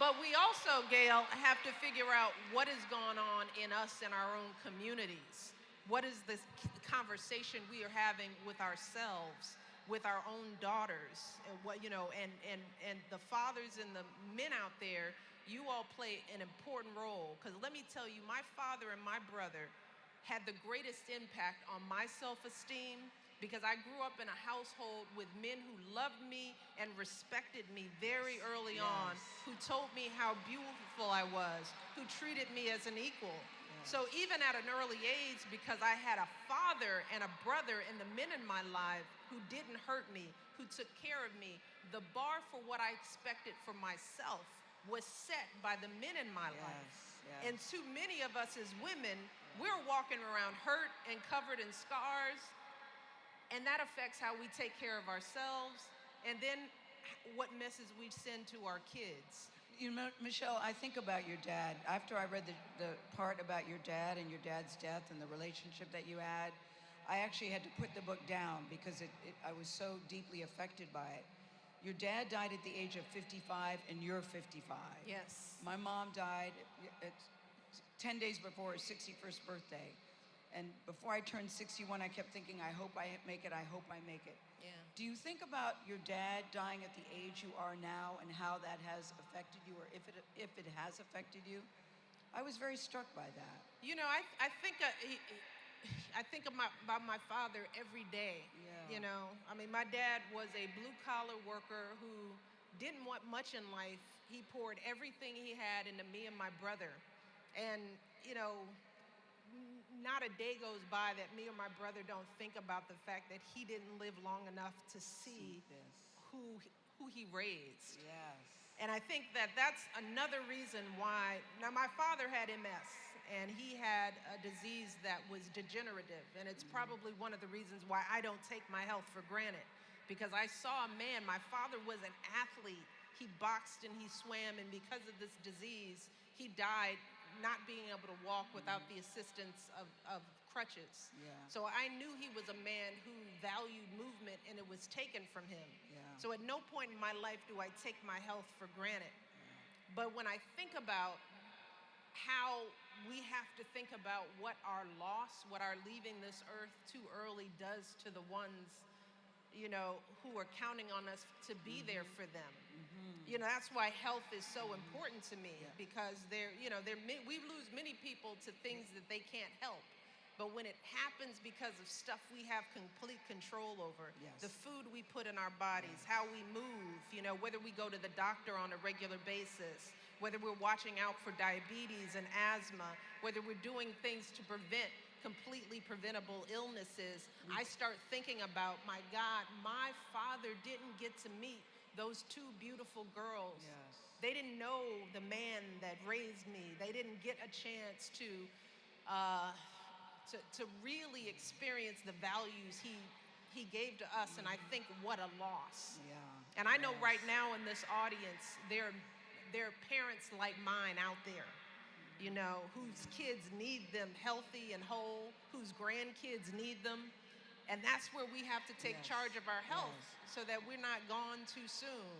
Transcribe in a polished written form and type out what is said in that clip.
But we also, Gail, have to figure out what is going on in us in our own communities. What is this conversation we are having with ourselves, with our own daughters, and what and the fathers and the men out there. You all play an important role because let me tell you, my father and my brother had the greatest impact on my self-esteem because I grew up in a household with men who loved me and respected me very early on, who told me how beautiful I was, who treated me as an equal. So even at an early age, because I had a father and a brother and the men in my life who didn't hurt me, who took care of me, the bar for what I expected for myself was set by the men in my life. And too many of us as women, we're walking around hurt and covered in scars, and that affects how we take care of ourselves, and then what message we send to our kids. You know, Michelle, I think about your dad. After I read the part about your dad and your dad's death and the relationship that you had, I actually had to put the book down because I was so deeply affected by it. Your dad died at the age of 55 and you're 55. Yes. My mom died 10 days before her 61st birthday. And before I turned 61, I kept thinking, I hope I make it, I hope I make it. Yeah. Do you think about your dad dying at the age you are now and how that has affected you, or if it has affected you? I was very struck by that. You know, I think about my father every day. Yeah. You know, I mean, my dad was a blue-collar worker who didn't want much in life. He poured everything he had into me and my brother. And, you know, not a day goes by that me or my brother don't think about the fact that he didn't live long enough to see who he raised. Yes. And I think that that's another reason why. Now, my father had MS, and he had a disease that was degenerative, and it's probably one of the reasons why I don't take my health for granted, because I saw a man. My father was an athlete. He boxed and he swam, and because of this disease, he died not being able to walk without the assistance of crutches. Yeah. So I knew he was a man who valued movement, and it was taken from him. Yeah. So at no point in my life do I take my health for granted. But when I think about how we have to think about what our loss, what our leaving this earth too early does to the ones, you know, who are counting on us to be there for them. You know, that's why health is so important to me, because we lose many people to things that they can't help. But when it happens because of stuff we have complete control over, the food we put in our bodies, how we move, you know, whether we go to the doctor on a regular basis, whether we're watching out for diabetes and asthma, whether we're doing things to prevent completely preventable illnesses, I start thinking about, my God, my father didn't get to meet those two beautiful girls. They didn't know the man that raised me. They didn't get a chance to really experience the values he gave to us, and I think what a loss. And I know right now in this audience, there are parents like mine out there, you know, whose kids need them healthy and whole, whose grandkids need them. And that's where we have to take charge of our health so that we're not gone too soon.